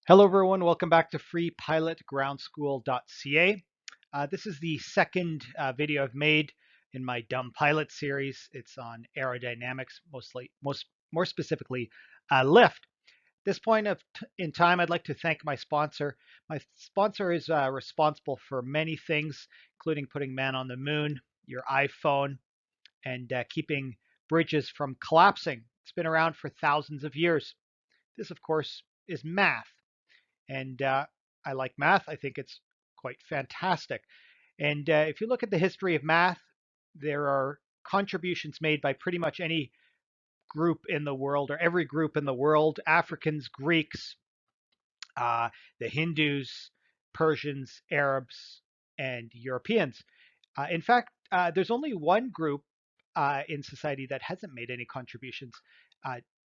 Hello, everyone. Welcome back to freepilotgroundschool.ca. This is the second video I've made in my Dumb Pilot series. It's on aerodynamics, more specifically, lift. This point in time, I'd like to thank my sponsor. My sponsor is responsible for many things, including putting man on the moon, your iPhone, and keeping bridges from collapsing. It's been around for thousands of years. This, of course, is math. And I like math. I think it's quite fantastic. And if you look at the history of math, there are contributions made by pretty much any group in the world or every group in the world: Africans, Greeks, the Hindus, Persians, Arabs, and Europeans. In fact, there's only one group in society that hasn't made any contributions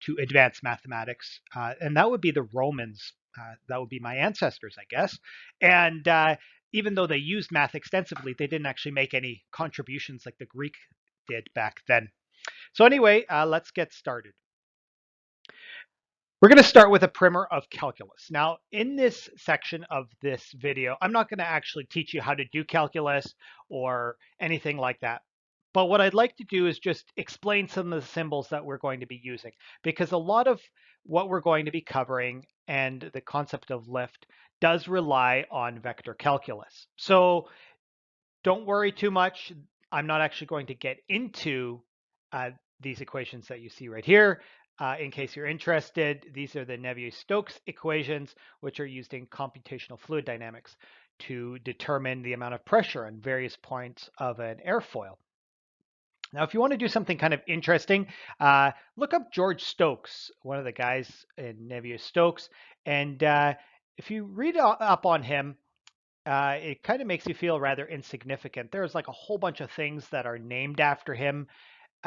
to advanced mathematics, and that would be the Romans. That would be my ancestors, I guess. And even though they used math extensively, they didn't actually make any contributions like the Greek did back then. So anyway, let's get started. We're going to start with a primer of calculus. Now, in this section of this video, I'm not going to actually teach you how to do calculus or anything like that. But what I'd like to do is just explain some of the symbols that we're going to be using, because a lot of what we're going to be covering and the concept of lift does rely on vector calculus. So don't worry too much. I'm not actually going to get into these equations that you see right here. In case you're interested, these are the Navier-Stokes equations, which are used in computational fluid dynamics to determine the amount of pressure on various points of an airfoil. Now, if you want to do something kind of interesting, look up George Stokes, one of the guys in Navier-Stokes. And if you read up on him, it kind of makes you feel rather insignificant. There's like a whole bunch of things that are named after him.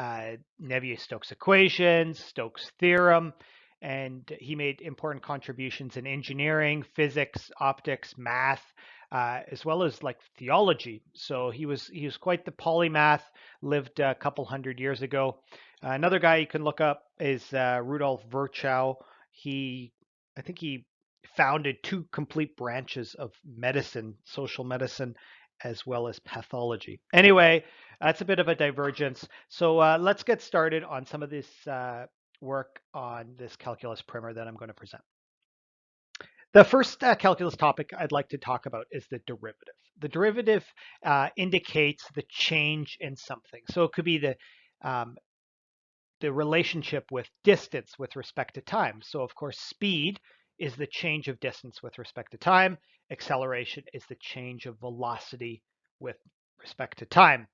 Navier-Stokes equations, Stokes theorem, and he made important contributions in engineering, physics, optics, math, as well as like theology. So he was quite the polymath. Lived a couple hundred years ago. Another guy you can look up is Rudolf Virchow. I think he founded two complete branches of medicine, social medicine, as well as pathology. Anyway, that's a bit of a divergence. So let's get started on some of this work on this calculus primer that I'm going to present. The first calculus topic I'd like to talk about is the derivative. The derivative indicates the change in something. So it could be the relationship with distance with respect to time. So of course, speed is the change of distance with respect to time. Acceleration is the change of velocity with respect to time.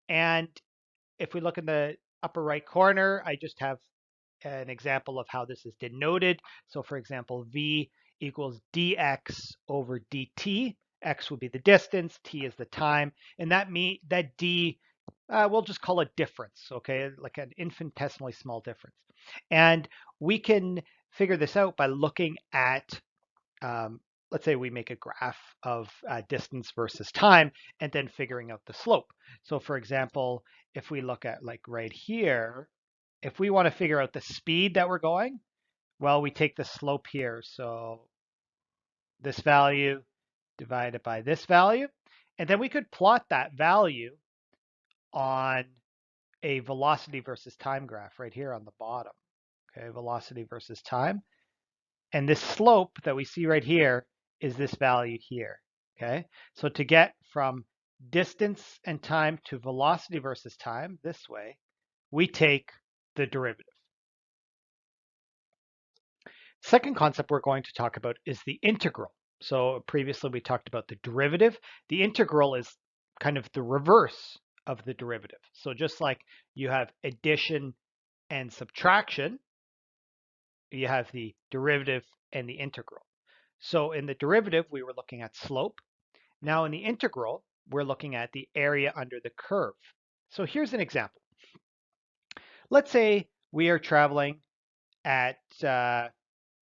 And if we look in the upper right corner, I just have an example of how this is denoted. So for example, v equals dx over dt. X would be the distance, t is the time, and that d, we'll just call it difference, okay? Like an infinitesimally small difference. And we can figure this out by looking at, let's say we make a graph of distance versus time and then figuring out the slope. So for example, if we look at like right here, if we want to figure out the speed that we're going, well, we take the slope here. So this value divided by this value, and then we could plot that value on a velocity versus time graph right here on the bottom. Okay, velocity versus time. And this slope that we see right here is this value here. Okay, so to get from distance and time to velocity versus time this way, we take the derivative. Second concept we're going to talk about is the integral. So previously we talked about the derivative. The integral is kind of the reverse of the derivative. So just like you have addition and subtraction, you have the derivative and the integral. So in the derivative, we were looking at slope. Now in the integral, we're looking at the area under the curve. So here's an example. Let's say we are traveling at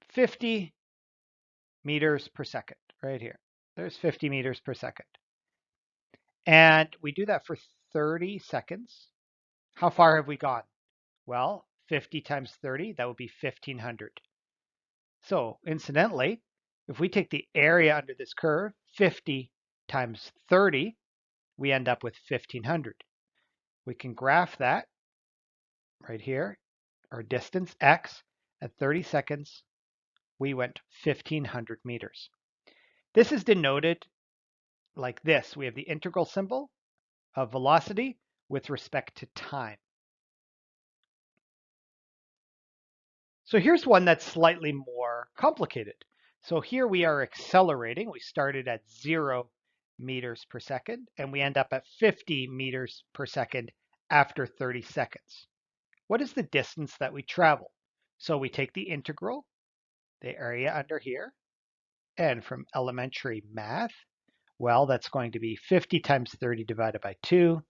50 meters per second, right here. There's 50 meters per second. And we do that for 30 seconds. How far have we gone? Well, 50 times 30, that would be 1,500. So incidentally, If we take the area under this curve, 50 times 30, we end up with 1,500. We can graph that right here, our distance, x, at 30 seconds, we went 1,500 meters. This is denoted like this. We have the integral symbol of velocity with respect to time. So here's one that's slightly more complicated. So here we are accelerating. We started at 0 meters per second, and we end up at 50 meters per second after 30 seconds. What is the distance that we travel? So we take the integral, the area under here, and from elementary math, well, that's going to be 50 times 30 divided by 2,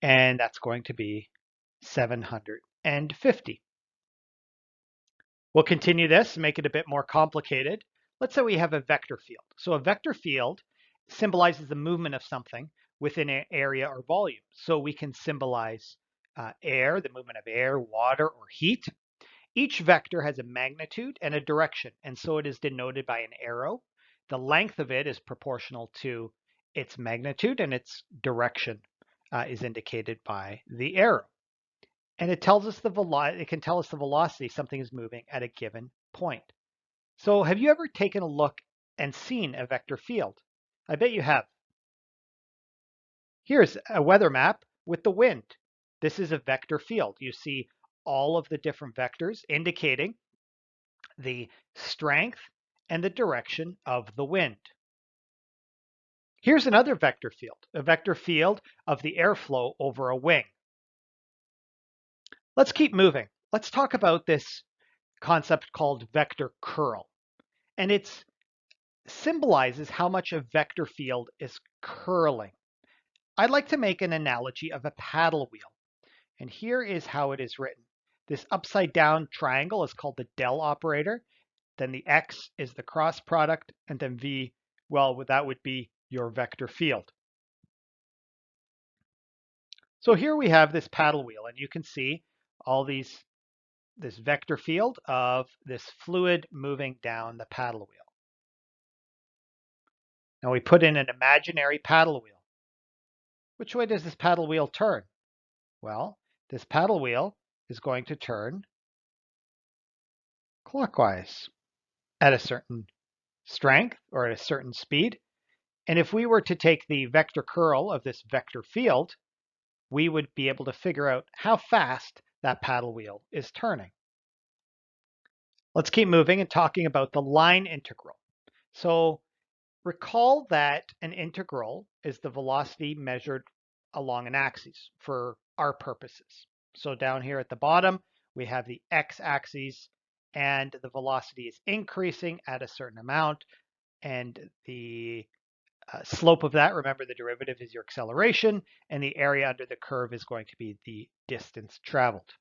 and that's going to be 750. We'll continue this, make it a bit more complicated. Let's say we have a vector field. So a vector field symbolizes the movement of something within an area or volume. So we can symbolize air, the movement of air, water, or heat. Each vector has a magnitude and a direction, and so it is denoted by an arrow. The length of it is proportional to its magnitude, and its direction is indicated by the arrow. And it tells us it can tell us the velocity something is moving at a given point. So have you ever taken a look and seen a vector field? I bet you have. Here's a weather map with the wind. This is a vector field. You see all of the different vectors indicating the strength and the direction of the wind. Here's another vector field, a vector field of the airflow over a wing. Let's keep moving. Let's talk about this concept called vector curl. And it symbolizes how much a vector field is curling. I'd like to make an analogy of a paddle wheel. And here is how it is written. This upside down triangle is called the del operator. Then the x is the cross product, and then v, well, that would be your vector field. So here we have this paddle wheel, and you can see all this vector field of this fluid moving down the paddle wheel. Now we put in an imaginary paddle wheel. Which way does this paddle wheel turn? Well, this paddle wheel is going to turn clockwise at a certain strength or at a certain speed. And if we were to take the vector curl of this vector field, we would be able to figure out how fast that paddle wheel is turning. Let's keep moving and talking about the line integral. So recall that an integral is the velocity measured along an axis for our purposes. So down here at the bottom, we have the x-axis, and the velocity is increasing at a certain amount, and the slope of that, remember the derivative is your acceleration, and the area under the curve is going to be the distance traveled.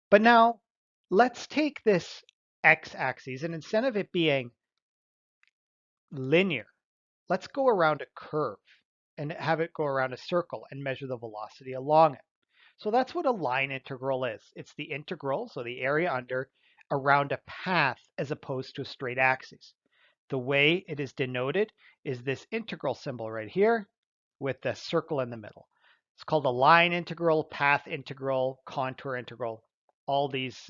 But now let's take this x-axis, and instead of it being linear, let's go around a curve and have it go around a circle and measure the velocity along it. So that's what a line integral is. It's the integral, so the area under, around a path as opposed to a straight axis. The way it is denoted is this integral symbol right here with the circle in the middle. It's called a line integral, path integral, contour integral. All these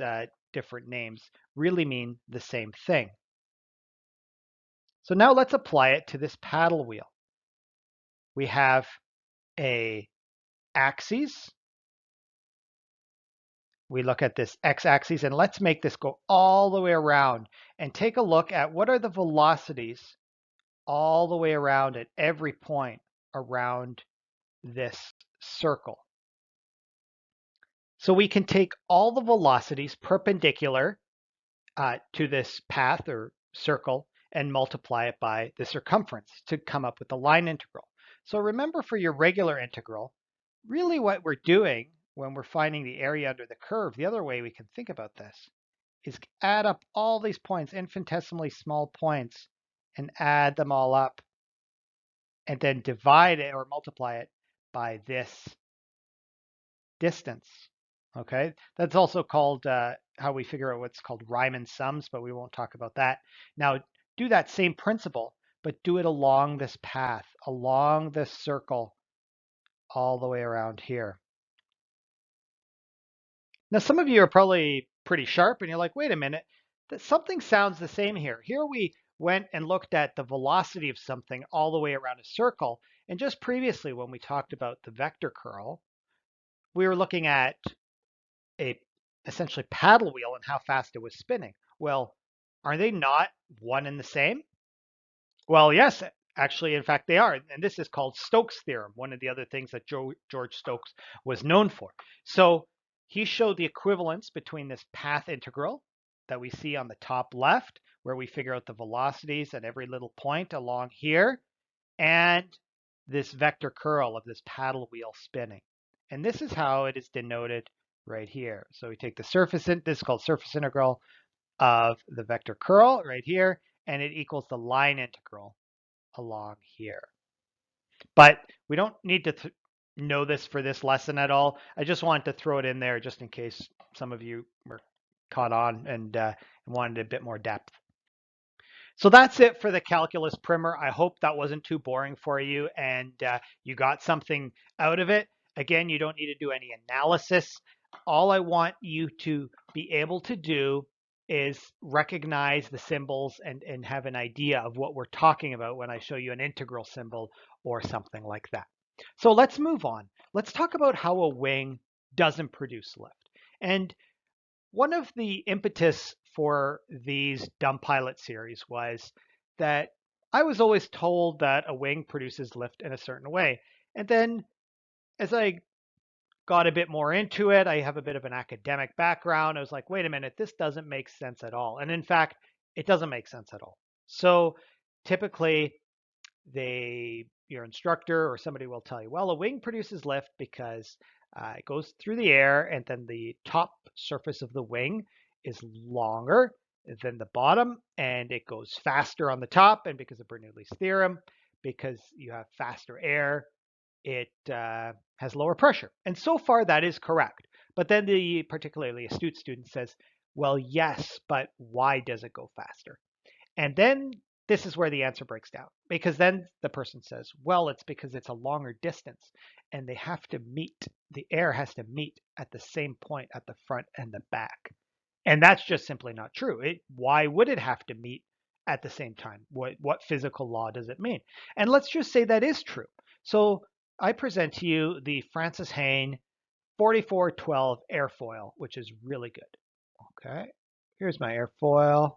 different names really mean the same thing. So now let's apply it to this paddle wheel. We have a axis. We look at this x-axis, and let's make this go all the way around and take a look at what are the velocities all the way around at every point around this circle. So we can take all the velocities perpendicular to this path or circle and multiply it by the circumference to come up with the line integral. So remember, for your regular integral, really what we're doing when we're finding the area under the curve, the other way we can think about this is add up all these points, infinitesimally small points, and add them all up, and then divide it or multiply it by this distance. Okay, that's also called how we figure out what's called Riemann sums, but we won't talk about that. Now, do that same principle, but do it along this path, along this circle, all the way around here. Now, some of you are probably pretty sharp and you're like, wait a minute, something sounds the same here. Here we went and looked at the velocity of something all the way around a circle. And just previously, when we talked about the vector curl, we were looking at a essentially paddle wheel and how fast it was spinning. Well, are they not one and the same? Well, yes, actually, in fact, they are. And this is called Stokes' theorem, one of the other things that George Stokes was known for. So he showed the equivalence between this path integral that we see on the top left, where we figure out the velocities at every little point along here, and this vector curl of this paddle wheel spinning. And this is how it is denoted right here. So we take the surface, this is called surface integral of the vector curl right here, and it equals the line integral along here. But we don't need to know this for this lesson at all. I just wanted to throw it in there just in case some of you were caught on and wanted a bit more depth. So that's it for the calculus primer. I hope that wasn't too boring for you and you got something out of it. Again, you don't need to do any analysis. All I want you to be able to do is recognize the symbols and have an idea of what we're talking about when I show you an integral symbol or something like that. So let's move on. Let's talk about how a wing doesn't produce lift. And one of the impetus for these Dumb Pilot series was that I was always told that a wing produces lift in a certain way. And then as I got a bit more into it, I have a bit of an academic background. I was like, wait a minute, this doesn't make sense at all. And in fact, it doesn't make sense at all. So typically your instructor or somebody will tell you, well, a wing produces lift because it goes through the air and then the top surface of the wing is longer than the bottom and it goes faster on the top. And because of Bernoulli's theorem, because you have faster air, it has lower pressure. And so far that is correct. But then the particularly astute student says, well, yes, but why does it go faster? And then this is where the answer breaks down, because then the person says, well, it's because it's a longer distance and they have to meet, the air has to meet at the same point at the front and the back. And that's just simply not true. Why would it have to meet at the same time? What physical law does it mean? And let's just say that is true. So I present to you the Francis Hain 4412 airfoil, which is really good. Okay, here's my airfoil.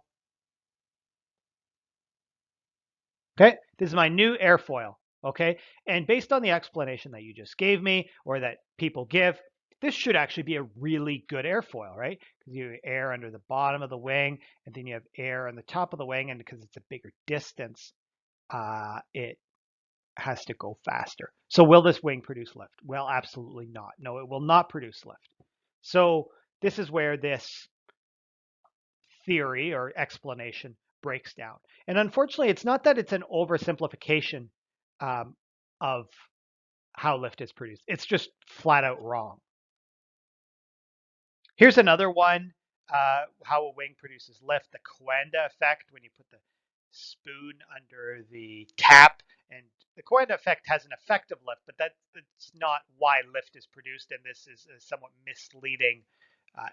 Okay, this is my new airfoil. Okay, and based on the explanation that you just gave me or that people give, this should actually be a really good airfoil, right? Because you have air under the bottom of the wing and then you have air on the top of the wing, and because it's a bigger distance, it has to go faster. So will this wing produce lift? Well, absolutely not. No, it will not produce lift. So this is where this theory or explanation breaks down. And unfortunately, it's not that it's an oversimplification of how lift is produced. It's just flat out wrong. Here's another one, how a wing produces lift, the Coanda effect, when you put the spoon under the tap. And the Coanda effect has an effect of lift, but that's not why lift is produced. And this is a somewhat misleading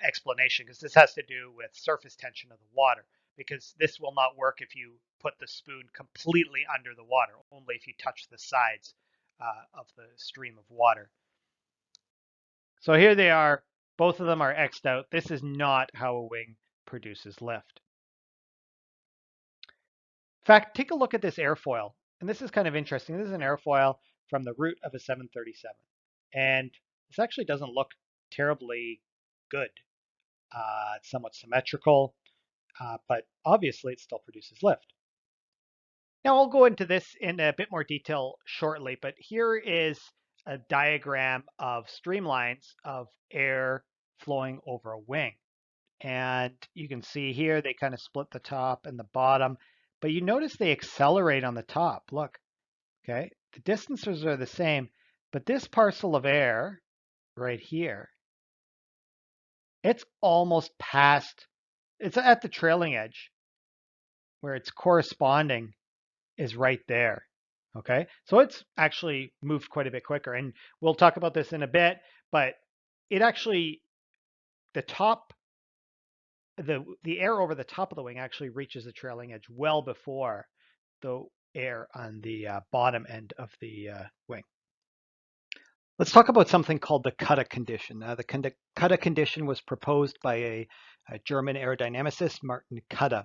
explanation, because this has to do with surface tension of the water, because this will not work if you put the spoon completely under the water, only if you touch the sides of the stream of water. So here they are. Both of them are X'd out. This is not how a wing produces lift. In fact, take a look at this airfoil. And this is kind of interesting. This is an airfoil from the root of a 737. And this actually doesn't look terribly good. It's somewhat symmetrical, but obviously it still produces lift. Now I'll go into this in a bit more detail shortly, but here is a diagram of streamlines of air flowing over a wing. And you can see here they kind of split the top and the bottom, but you notice they accelerate on the top. Look, okay, the distances are the same, but this parcel of air right here It's almost past, it's at the trailing edge where it's corresponding is right there. Okay, so it's actually moved quite a bit quicker, and we'll talk about this in a bit, but it actually, the top, the air over the top of the wing actually reaches the trailing edge well before the air on the bottom end of the wing. Let's talk about something called the Kutta condition. The Kutta condition was proposed by a German aerodynamicist, Martin Kutta.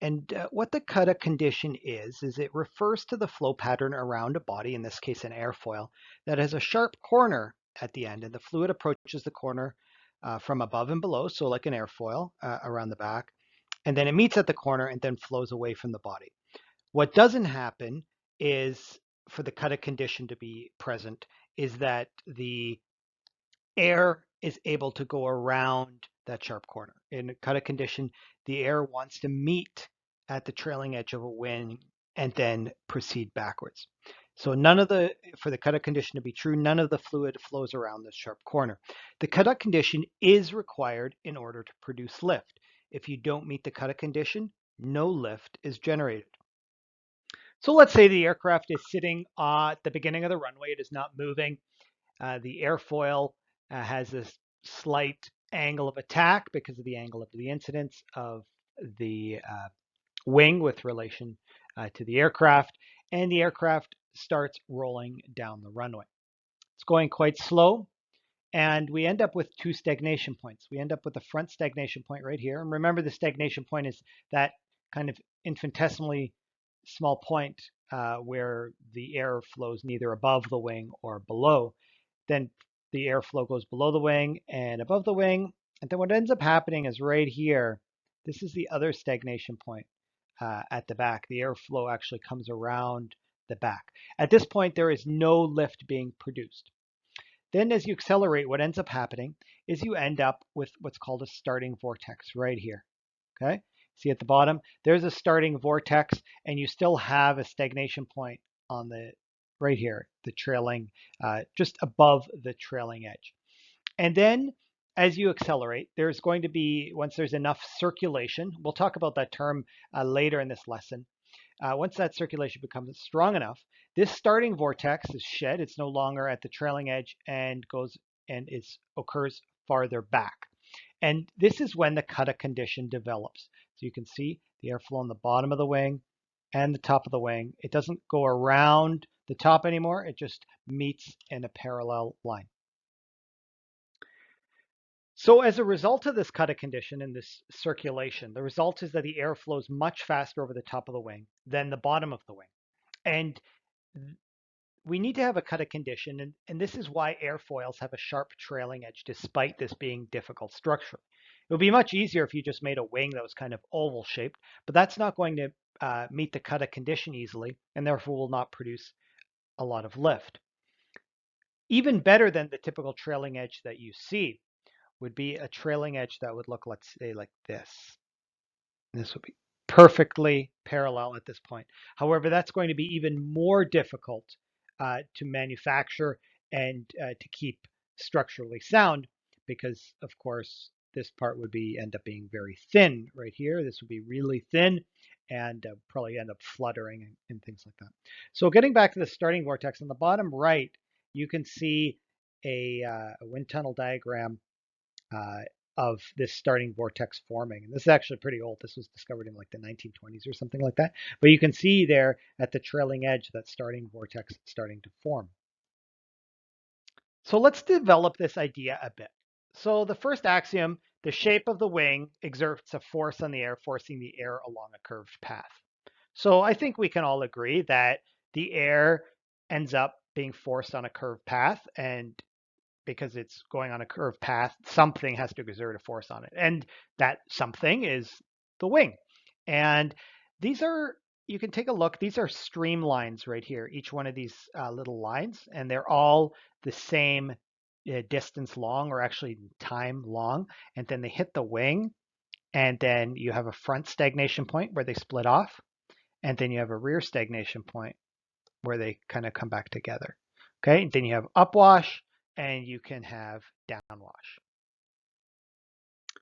And what the Kutta condition is it refers to the flow pattern around a body, in this case an airfoil, that has a sharp corner at the end, and the fluid approaches the corner from above and below, so like an airfoil around the back, and then it meets at the corner and then flows away from the body. What doesn't happen is, for the Kutta condition to be present, is that the air is able to go around that sharp corner. In a Kutta condition, the air wants to meet at the trailing edge of a wing and then proceed backwards. So for the Kutta condition to be true, none of the fluid flows around this sharp corner. The Kutta condition is required in order to produce lift. If you don't meet the Kutta condition, no lift is generated. So let's say the aircraft is sitting at the beginning of the runway. It is not moving. The airfoil has this slight angle of attack because of the angle of the incidence of the wing with relation to the aircraft, and the aircraft starts rolling down the runway. It's going quite slow, and we end up with two stagnation points. We end up with the front stagnation point right here. And remember, the stagnation point is that kind of infinitesimally small point where the air flows neither above the wing or below. Then the airflow goes below the wing and above the wing. And then what ends up happening is right here, this is the other stagnation point at the back. The airflow actually comes around the back. At this point, there is no lift being produced. Then as you accelerate, what ends up happening is you end up with what's called a starting vortex right here. Okay, see at the bottom, there's a starting vortex, and you still have a stagnation point on the right here, the trailing, just above the trailing edge. And then as you accelerate, there's going to be, once there's enough circulation, we'll talk about that term later in this lesson. Once that circulation becomes strong enough, this starting vortex is shed. It's no longer at the trailing edge and occurs farther back. And this is when the Kutta condition develops. So you can see the airflow on the bottom of the wing and the top of the wing. It doesn't go around the top anymore. It just meets in a parallel line. So as a result of this Kutta condition and this circulation, the result is that the air flows much faster over the top of the wing than the bottom of the wing. And we need to have a Kutta condition, and this is why airfoils have a sharp trailing edge, despite this being difficult structurally. It would be much easier if you just made a wing that was kind of oval shaped, but that's not going to meet the Kutta condition easily, and therefore will not produce a lot of lift. Even better than the typical trailing edge that you see would be a trailing edge that would look, let's say, like this. And this would be perfectly parallel at this point. However, that's going to be even more difficult to manufacture and to keep structurally sound, because of course this part would end up being very thin right here. This would be really thin and probably end up fluttering and things like that. So getting back to the starting vortex, on the bottom right, you can see a wind tunnel diagram of this starting vortex forming. And this is actually pretty old. This was discovered in like the 1920s or something like that. But you can see there at the trailing edge that starting vortex starting to form. So let's develop this idea a bit. So the first axiom, the shape of the wing exerts a force on the air, forcing the air along a curved path. So I think we can all agree that the air ends up being forced on a curved path, and because it's going on a curved path, something has to exert a force on it. And that something is the wing. And these are, you can take a look, these are streamlines right here, each one of these little lines, and they're all the same distance long, or actually time long. And then they hit the wing, and then you have a front stagnation point where they split off. And then you have a rear stagnation point where they kind of come back together. Okay, and then you have upwash, and you can have downwash.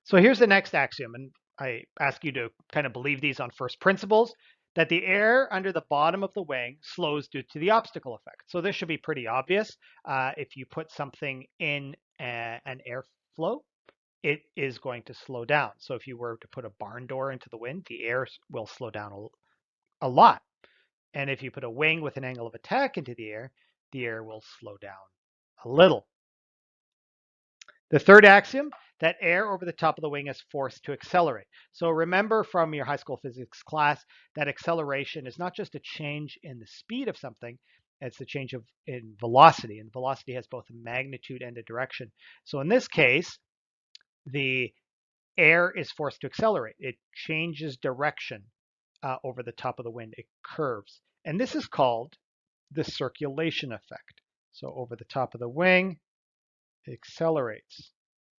So here's the next axiom, and I ask you to kind of believe these on first principles, that the air under the bottom of the wing slows due to the obstacle effect. So this should be pretty obvious. If you put something in an airflow, it is going to slow down. So if you were to put a barn door into the wind, the air will slow down a lot. And if you put a wing with an angle of attack into the air will slow down a little. The third axiom, that air over the top of the wing is forced to accelerate. So remember from your high school physics class that acceleration is not just a change in the speed of something, it's a change in velocity. And velocity has both a magnitude and a direction. So in this case, the air is forced to accelerate. It changes direction over the top of the wind. It curves. And this is called the circulation effect. So over the top of the wing, it accelerates.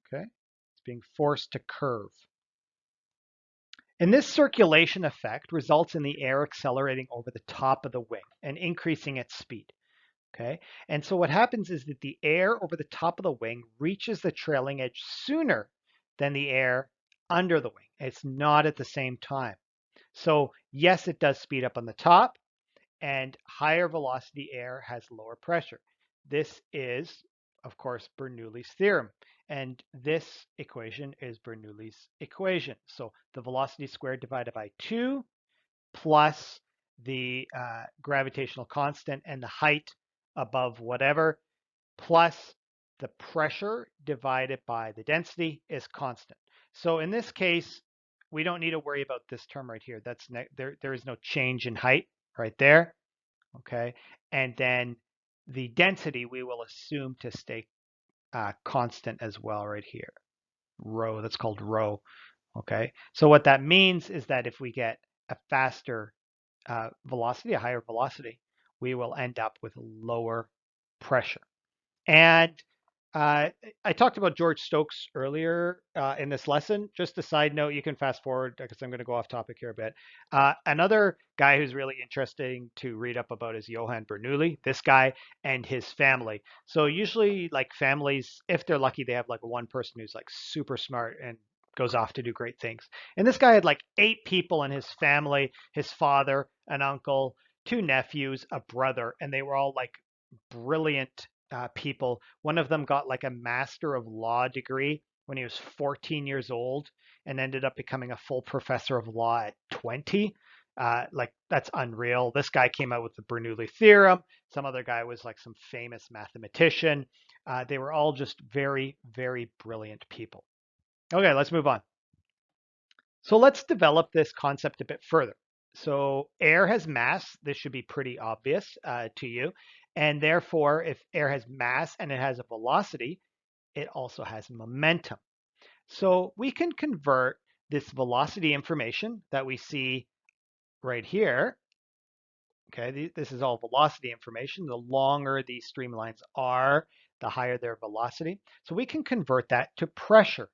Okay, it's being forced to curve. And this circulation effect results in the air accelerating over the top of the wing and increasing its speed. Okay, and so what happens is that the air over the top of the wing reaches the trailing edge sooner than the air under the wing. It's not at the same time. So yes, it does speed up on the top, and higher velocity air has lower pressure. This is, of course, Bernoulli's theorem. And this equation is Bernoulli's equation. So the velocity squared divided by 2 plus the gravitational constant and the height above whatever plus the pressure divided by the density is constant. So in this case, we don't need to worry about this term right here. There is no change in height right there. Okay, and then the density we will assume to stay constant as well right here. Rho, that's called rho. Okay, so what that means is that if we get a faster velocity, a higher velocity, we will end up with lower pressure. And I talked about George Stokes earlier in this lesson. Just a side note, you can fast forward because I'm going to go off topic here a bit. Another guy who's really interesting to read up about is Johann Bernoulli, this guy and his family. So usually like families, if they're lucky, they have like one person who's like super smart and goes off to do great things. And this guy had like 8 people in his family, his father, an uncle, 2 nephews, a brother, and they were all like brilliant people. One of them got like a Master of Law degree when he was 14 years old and ended up becoming a full professor of law at 20. Like that's unreal. This guy came out with the Bernoulli theorem. Some other guy was like some famous mathematician. They were all just very, very brilliant people. Okay, let's move on. So let's develop this concept a bit further. So air has mass. This should be pretty obvious to you. And therefore, if air has mass and it has a velocity, it also has momentum. So we can convert this velocity information that we see right here. Okay, this is all velocity information. The longer these streamlines are, the higher their velocity. So we can convert that to pressure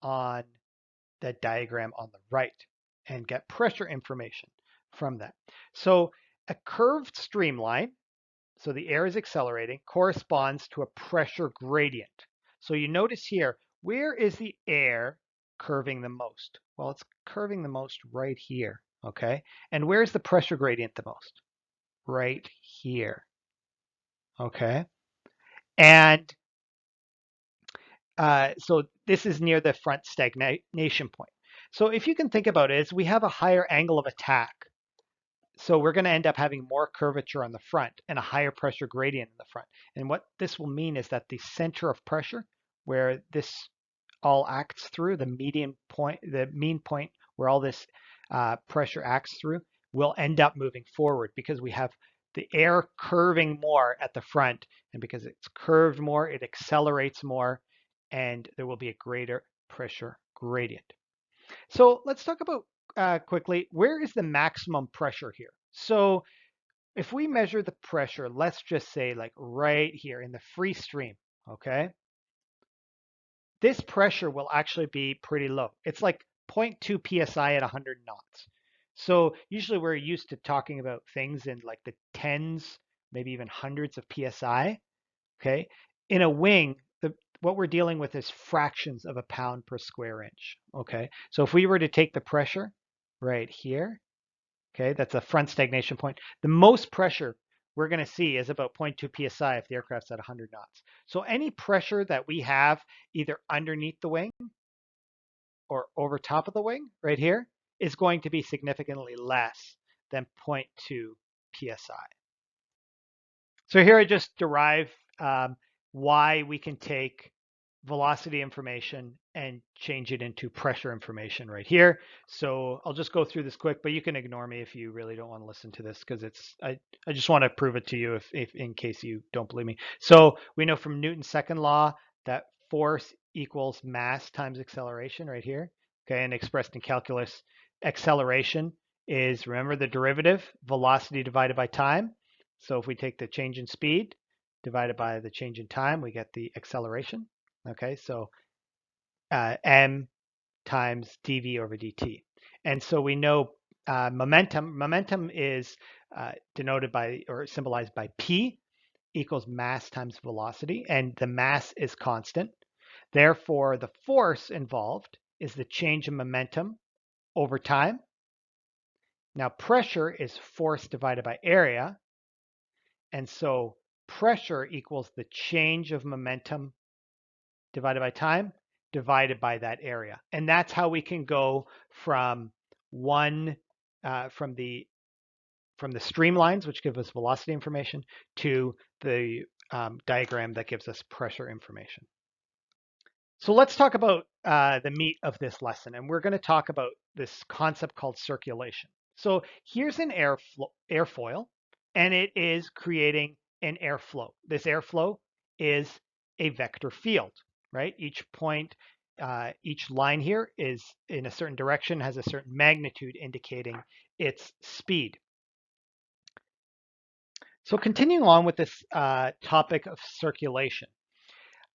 on the diagram on the right and get pressure information from that. So a curved streamline, so the air is accelerating, corresponds to a pressure gradient. So you notice here, where is the air curving the most? Well, it's curving the most right here, okay? And where's the pressure gradient the most? Right here, okay? And so this is near the front stagnation point. So if you can think about it, is we have a higher angle of attack. So we're going to end up having more curvature on the front and a higher pressure gradient in the front. And what this will mean is that the center of pressure, where this all acts through, the median point, the mean point where all this pressure acts through, will end up moving forward because we have the air curving more at the front. And because it's curved more, it accelerates more, and there will be a greater pressure gradient. So let's talk about quickly, where is the maximum pressure here? So if we measure the pressure, let's just say like right here in the free stream, okay? This pressure will actually be pretty low. It's like 0.2 psi at 100 knots. So usually we're used to talking about things in like the tens, maybe even hundreds of psi, okay? In a wing, what we're dealing with is fractions of a pound per square inch. Okay, so if we were to take the pressure right here, okay, that's a front stagnation point. The most pressure we're going to see is about 0.2 psi if the aircraft's at 100 knots. So any pressure that we have either underneath the wing or over top of the wing right here is going to be significantly less than 0.2 psi. So here I just derive why we can take velocity information and change it into pressure information right here. So I'll just go through this quick, but you can ignore me if you really don't want to listen to this because I just want to prove it to you if in case you don't believe me. So we know from Newton's second law that force equals mass times acceleration right here. Okay, and expressed in calculus, acceleration is, remember the derivative, velocity divided by time. So if we take the change in speed divided by the change in time, we get the acceleration. Okay, so m times dv over dt. And so we know momentum. Momentum is denoted by or symbolized by p equals mass times velocity, and the mass is constant. Therefore, the force involved is the change in momentum over time. Now, pressure is force divided by area. And so pressure equals the change of momentum divided by time divided by that area. And that's how we can go from from the streamlines, which give us velocity information, to the diagram that gives us pressure information. So let's talk about the meat of this lesson. And we're going to talk about this concept called circulation. So here's an airfoil, and it is creating an airflow. This airflow is a vector field, right? Each point, each line here is in a certain direction, has a certain magnitude indicating its speed. So continuing on with this topic of circulation,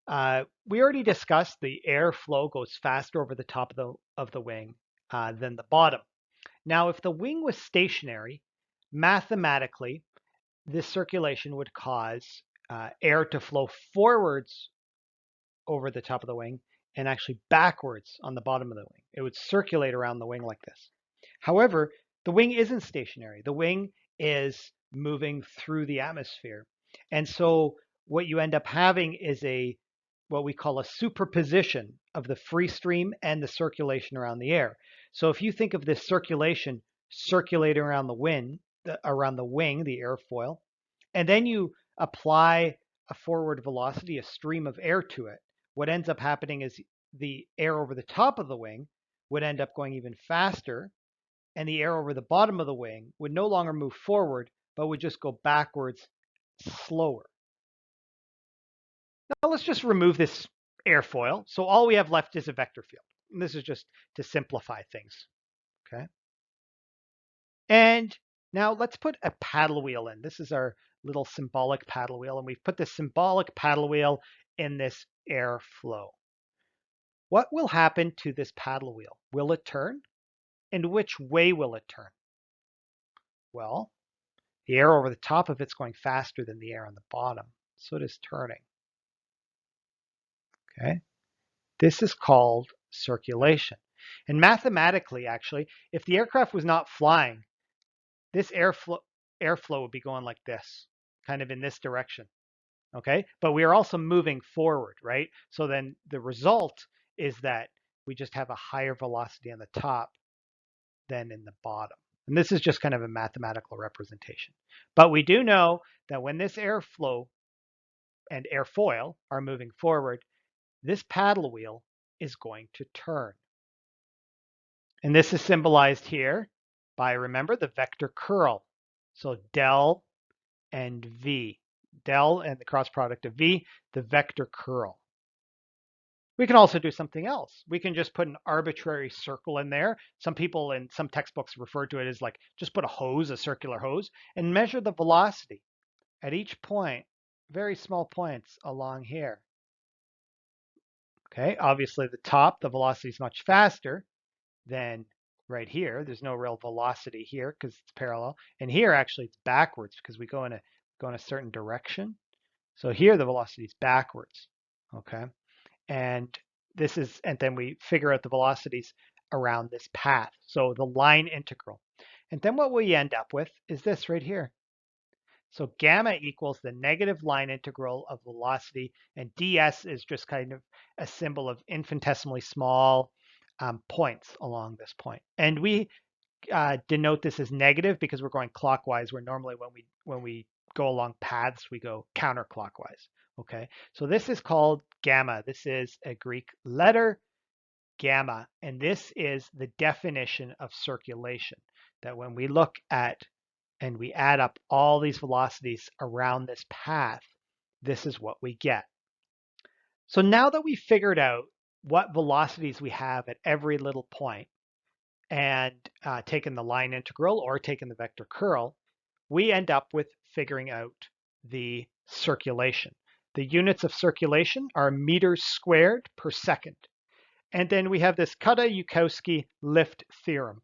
we already discussed the airflow goes faster over the top of the wing than the bottom. Now, if the wing was stationary, mathematically, this circulation would cause air to flow forwards over the top of the wing and actually backwards on the bottom of the wing. It would circulate around the wing like this. However, the wing isn't stationary. The wing is moving through the atmosphere. And so what you end up having is what we call a superposition of the free stream and the circulation around the air. So if you think of this circulation circulating around the wing, the airfoil, and then you apply a forward velocity, a stream of air to it, what ends up happening is the air over the top of the wing would end up going even faster, and the air over the bottom of the wing would no longer move forward, but would just go backwards slower. Now let's just remove this airfoil. So all we have left is a vector field. And this is just to simplify things, okay? And now let's put a paddle wheel in. This is our little symbolic paddle wheel, and we've put the symbolic paddle wheel in this airflow. What will happen to this paddle wheel? Will it turn? And which way will it turn? Well, the air over the top of it's going faster than the air on the bottom, so it is turning. Okay, this is called circulation. And mathematically, actually, if the aircraft was not flying, this airflow would be going like this, kind of in this direction. Okay, but we are also moving forward, right? So then the result is that we just have a higher velocity on the top than in the bottom. And this is just kind of a mathematical representation. But we do know that when this airflow and airfoil are moving forward, this paddle wheel is going to turn. And this is symbolized here by, remember, the vector curl. So del and v. Del and the cross product of v, the vector curl. We can also do something else. We can just put an arbitrary circle in there. Some people in some textbooks refer to it as like just put a hose, a circular hose, and measure the velocity at each point, very small points along here. Okay, obviously the top, the velocity is much faster than right here. There's no real velocity here because it's parallel. And here actually it's backwards because we go in a certain direction. So here the velocity is backwards. Okay. and and then we figure out the velocities around this path. So the line integral. And then what we end up with is this right here. So gamma equals the negative line integral of velocity, and ds is just kind of a symbol of infinitesimally small points along this point. And we denote this as negative because we're going clockwise, where normally when we go along paths, we go counterclockwise. Okay, so this is called gamma. This is a Greek letter, gamma, and this is the definition of circulation. That when we look at and we add up all these velocities around this path, this is what we get. So now that we figured out what velocities we have at every little point, and taken the line integral or taken the vector curl, we end up with figuring out the circulation. The units of circulation are meters squared per second. And then we have this Kutta-Joukowski lift theorem.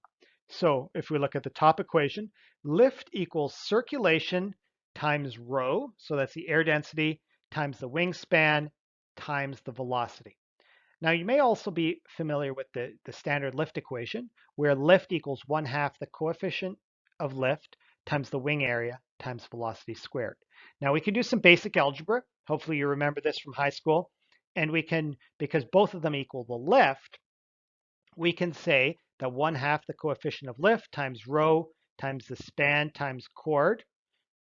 So if we look at the top equation, lift equals circulation times rho, so that's the air density, times the wingspan, times the velocity. Now you may also be familiar with the standard lift equation, where lift equals 1/2 the coefficient of lift times the wing area times velocity squared. Now we can do some basic algebra. Hopefully you remember this from high school. And we can, because both of them equal the lift, we can say that 1/2 the coefficient of lift times rho times the span times chord,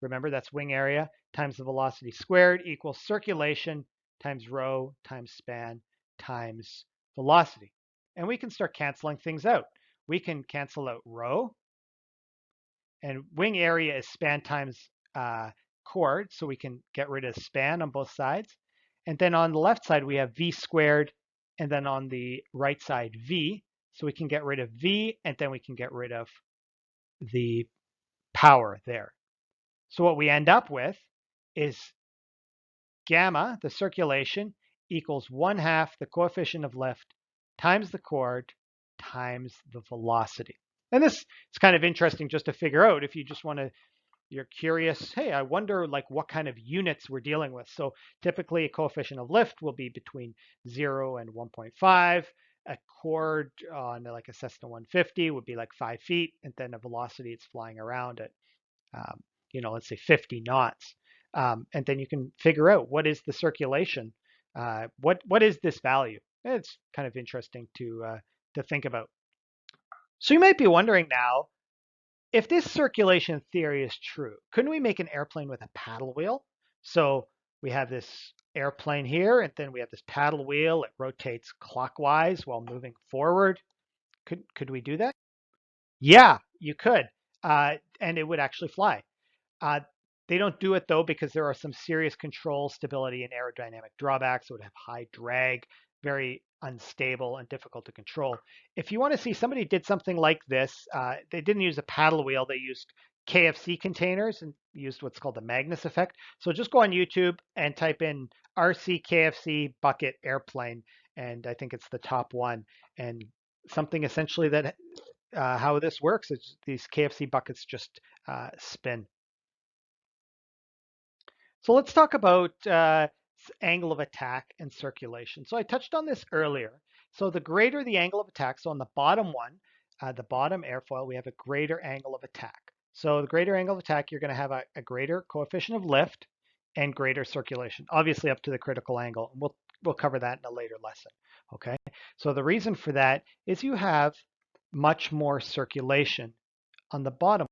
remember that's wing area, times the velocity squared equals circulation times rho times span times velocity. And we can start canceling things out. We can cancel out rho, and wing area is span times chord, so we can get rid of span on both sides. And then on the left side, we have v squared, and then on the right side, v. So we can get rid of v, and then we can get rid of the power there. So what we end up with is gamma, the circulation, equals 1/2 the coefficient of lift times the chord times the velocity. And this is kind of interesting just to figure out if you just want to, you're curious, hey, I wonder like what kind of units we're dealing with. So typically a coefficient of lift will be between 0 and 1.5. A chord on like a Cessna 150 would be like 5 feet, and then a velocity it's flying around at, let's say 50 knots. And then you can figure out what is the circulation. What is this value? It's kind of interesting to think about. So you might be wondering now, if this circulation theory is true, couldn't we make an airplane with a paddle wheel? So we have this airplane here, and then we have this paddle wheel. It rotates clockwise while moving forward. Could we do that? Yeah, you could, and it would actually fly. Uh, they don't do it though because there are some serious control, stability, and aerodynamic drawbacks. It would have high drag, very unstable, and difficult to control. If you want to see somebody did something like this, they didn't use a paddle wheel. They used KFC containers and used what's called the Magnus effect. So just go on YouTube and type in RC KFC bucket airplane, and I think it's the top one. And something essentially that how this works is these KFC buckets just spin. So let's talk about angle of attack and circulation. So I touched on this earlier. So the greater the angle of attack, so on the bottom one, the bottom airfoil, we have a greater angle of attack. So the greater angle of attack, you're going to have a greater coefficient of lift and greater circulation, obviously up to the critical angle. We'll cover that in a later lesson. Okay. So the reason for that is you have much more circulation on the bottom.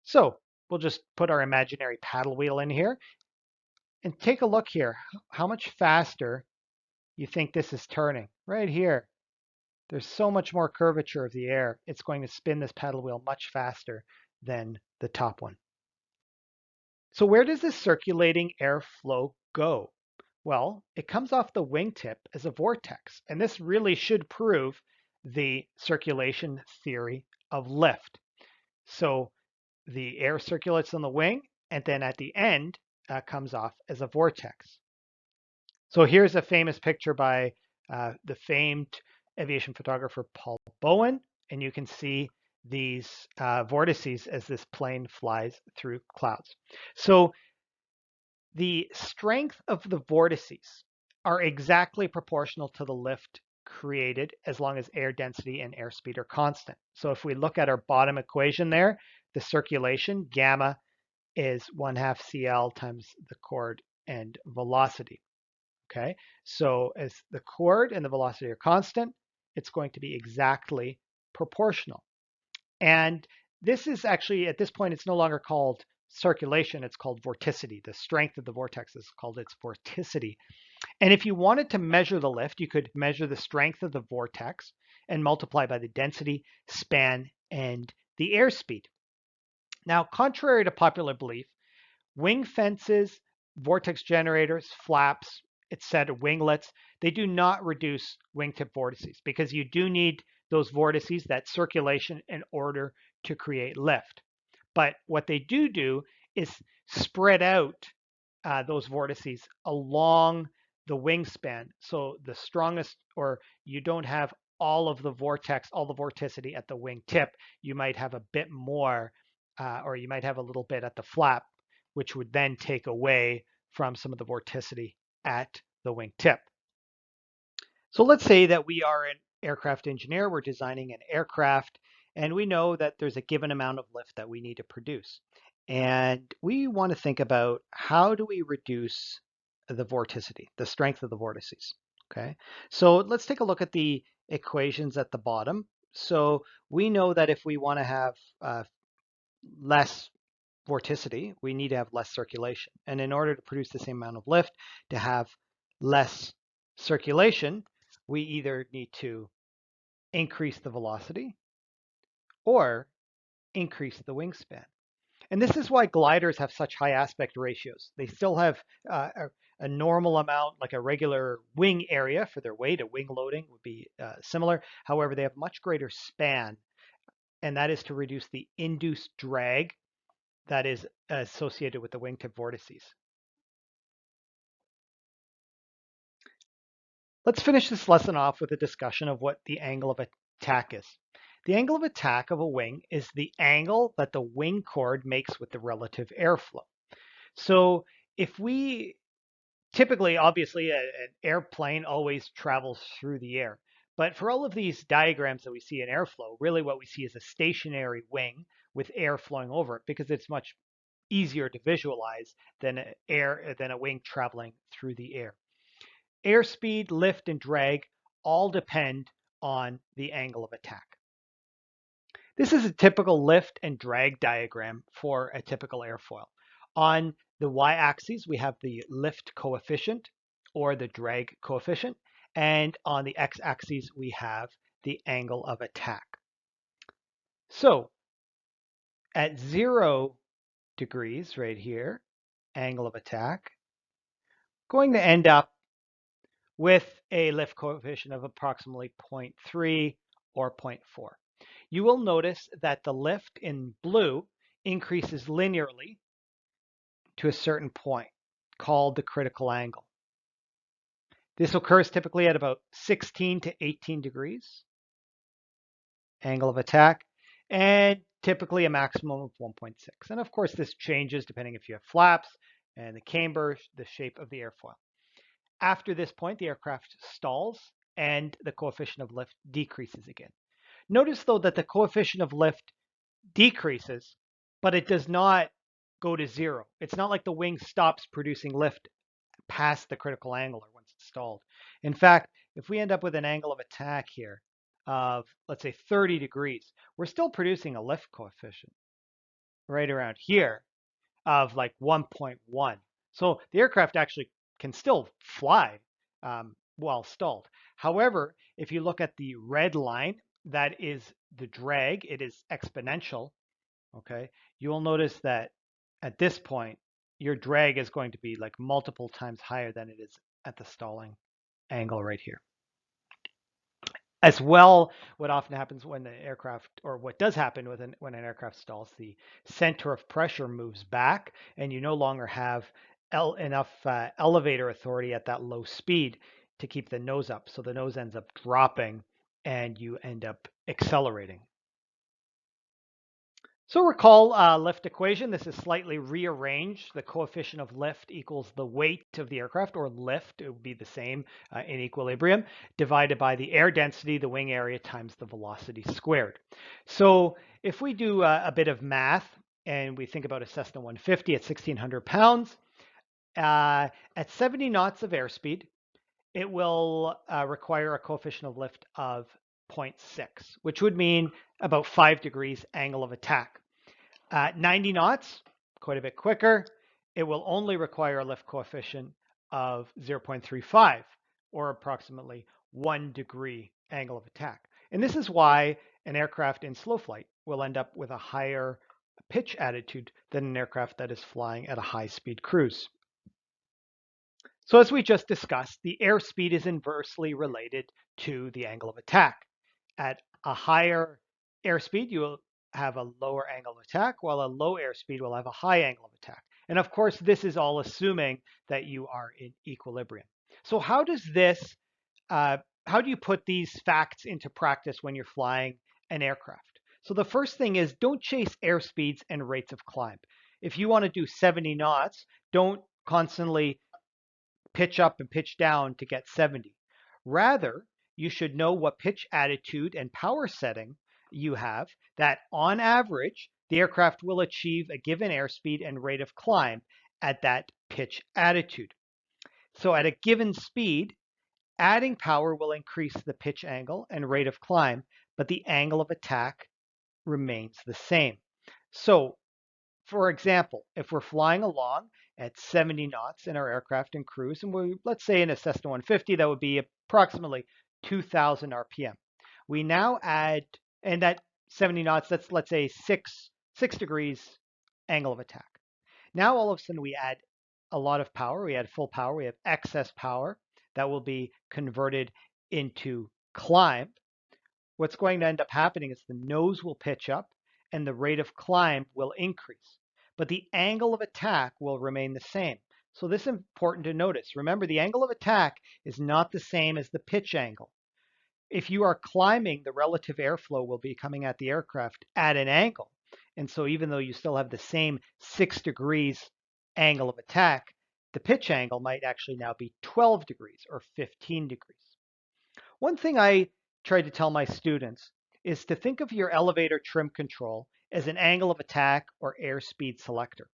So we'll just put our imaginary paddle wheel in here and take a look here. How much faster you think this is turning? Right here. There's so much more curvature of the air. It's going to spin this paddle wheel much faster than the top one. So where does this circulating airflow go? Well, it comes off the wingtip as a vortex, and this really should prove the circulation theory of lift. So the air circulates on the wing, and then at the end comes off as a vortex. So here's a famous picture by the famed aviation photographer Paul Bowen, and you can see these vortices as this plane flies through clouds. So the strength of the vortices are exactly proportional to the lift created as long as air density and airspeed are constant. So if we look at our bottom equation there, the circulation, gamma is 1/2 CL times the chord and velocity. Okay, so as the chord and the velocity are constant, it's going to be exactly proportional. And this is actually, at this point, it's no longer called circulation, it's called vorticity. The strength of the vortex is called its vorticity. And if you wanted to measure the lift, you could measure the strength of the vortex and multiply by the density, span, and the airspeed. Now, contrary to popular belief, wing fences, vortex generators, flaps, etc., winglets, they do not reduce wingtip vortices because you do need those vortices, that circulation, in order to create lift. But what they do is spread out those vortices along the wingspan. So the strongest, or you don't have all of the vortex, all the vorticity at the wing tip. You might have a bit more, or you might have a little bit at the flap, which would then take away from some of the vorticity at the wing tip. So let's say that we are an aircraft engineer, we're designing an aircraft, and we know that there's a given amount of lift that we need to produce. And we want to think about how do we reduce the vorticity, the strength of the vortices. Okay, so let's take a look at the equations at the bottom. So we know that if we want to have less vorticity, we need to have less circulation. And in order to produce the same amount of lift, to have less circulation, we either need to increase the velocity or increase the wingspan. And this is why gliders have such high aspect ratios. They still have a normal amount, like a regular wing area for their weight. A wing loading would be similar. However, they have much greater span, and that is to reduce the induced drag that is associated with the wingtip vortices. Let's finish this lesson off with a discussion of what the angle of attack is. The angle of attack of a wing is the angle that the wing chord makes with the relative airflow. So if we typically, obviously, an airplane always travels through the air. But for all of these diagrams that we see in airflow, really what we see is a stationary wing with air flowing over it because it's much easier to visualize than a wing traveling through the air. Airspeed, lift, and drag all depend on the angle of attack. This is a typical lift and drag diagram for a typical airfoil. On the y-axis, we have the lift coefficient or the drag coefficient, and on the x-axis, we have the angle of attack. So at 0 degrees right here, angle of attack, going to end up with a lift coefficient of approximately 0.3 or 0.4. You will notice that the lift in blue increases linearly to a certain point called the critical angle. This occurs typically at about 16 to 18 degrees, angle of attack, and typically a maximum of 1.6. And of course, this changes depending if you have flaps and the camber, the shape of the airfoil. After this point, the aircraft stalls and the coefficient of lift decreases again. Notice though that the coefficient of lift decreases, but it does not go to 0. It's not like the wing stops producing lift past the critical angle or once it's stalled. In fact, if we end up with an angle of attack here of, let's say, 30 degrees, we're still producing a lift coefficient right around here of like 1.1. So the aircraft actually can still fly while stalled. However, if you look at the red line, that is the drag, it is exponential, okay? You will notice that at this point, your drag is going to be like multiple times higher than it is at the stalling angle right here. As well, what often happens when the aircraft, or what does happen when an aircraft stalls, the center of pressure moves back and you no longer have enough elevator authority at that low speed to keep the nose up. So the nose ends up dropping and you end up accelerating. So recall lift equation. This is slightly rearranged. The coefficient of lift equals the weight of the aircraft, or lift. It would be the same in equilibrium, divided by the air density, the wing area, times the velocity squared. So if we do a bit of math and we think about a Cessna 150 at 1,600 pounds, at 70 knots of airspeed, it will require a coefficient of lift of 0.6, which would mean about 5 degrees angle of attack. At 90 knots, quite a bit quicker, it will only require a lift coefficient of 0.35, or approximately 1 degree angle of attack. And this is why an aircraft in slow flight will end up with a higher pitch attitude than an aircraft that is flying at a high speed cruise. So as we just discussed, the airspeed is inversely related to the angle of attack. At a higher airspeed, you will have a lower angle of attack, while a low airspeed will have a high angle of attack. And of course, this is all assuming that you are in equilibrium. So how do you put these facts into practice when you're flying an aircraft? So the first thing is, don't chase airspeeds and rates of climb. If you want to do 70 knots, don't constantly pitch up and pitch down to get 70. Rather, you should know what pitch attitude and power setting you have, that on average, the aircraft will achieve a given airspeed and rate of climb at that pitch attitude. So at a given speed, adding power will increase the pitch angle and rate of climb, but the angle of attack remains the same. So for example, if we're flying along at 70 knots in our aircraft and cruise, and let's say in a Cessna 150, that would be approximately 2,000 RPM. We now add, and that 70 knots, that's let's say six degrees angle of attack. Now all of a sudden we add a lot of power. We add full power. We have excess power that will be converted into climb. What's going to end up happening is the nose will pitch up and the rate of climb will increase, but the angle of attack will remain the same. So this is important to notice. Remember, the angle of attack is not the same as the pitch angle. If you are climbing, the relative airflow will be coming at the aircraft at an angle. And so even though you still have the same 6 degrees angle of attack, the pitch angle might actually now be 12 degrees or 15 degrees. One thing I try to tell my students is to think of your elevator trim control as an angle of attack or airspeed selector.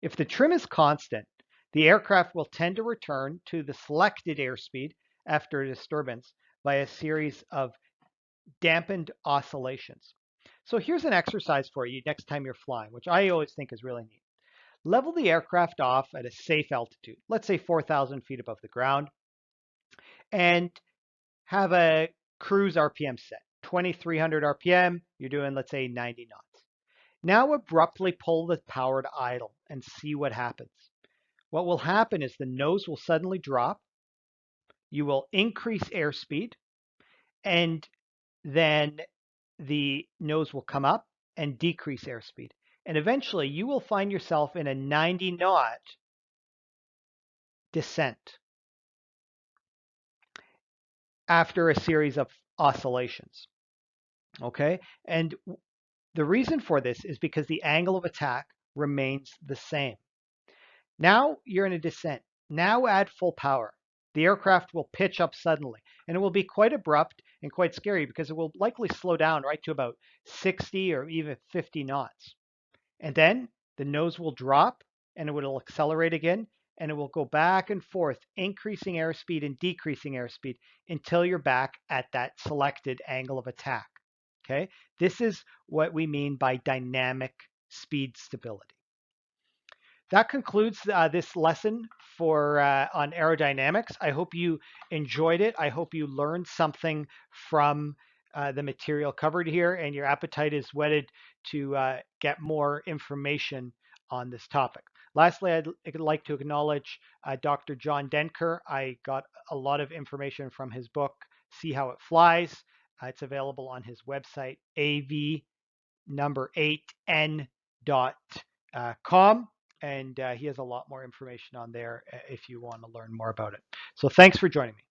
If the trim is constant, the aircraft will tend to return to the selected airspeed after a disturbance by a series of dampened oscillations. So here's an exercise for you next time you're flying, which I always think is really neat. Level the aircraft off at a safe altitude, let's say 4,000 feet above the ground, and have a cruise RPM set, 2,300 RPM, you're doing, let's say, 90 knots. Now abruptly pull the power to idle and see what happens. What will happen is the nose will suddenly drop, you will increase airspeed, and then the nose will come up and decrease airspeed. And eventually you will find yourself in a 90 knot descent after a series of oscillations. Okay, and the reason for this is because the angle of attack remains the same. Now you're in a descent. Now add full power. The aircraft will pitch up suddenly, and it will be quite abrupt and quite scary because it will likely slow down right to about 60 or even 50 knots. And then the nose will drop and it will accelerate again, and it will go back and forth, increasing airspeed and decreasing airspeed until you're back at that selected angle of attack. Okay, this is what we mean by dynamic speed stability. That concludes this lesson on aerodynamics. I hope you enjoyed it. I hope you learned something from the material covered here, and your appetite is whetted to get more information on this topic. Lastly, I'd like to acknowledge Dr. John Denker. I got a lot of information from his book, See How It Flies. It's available on his website, av8n.com. And he has a lot more information on there if you want to learn more about it. So thanks for joining me.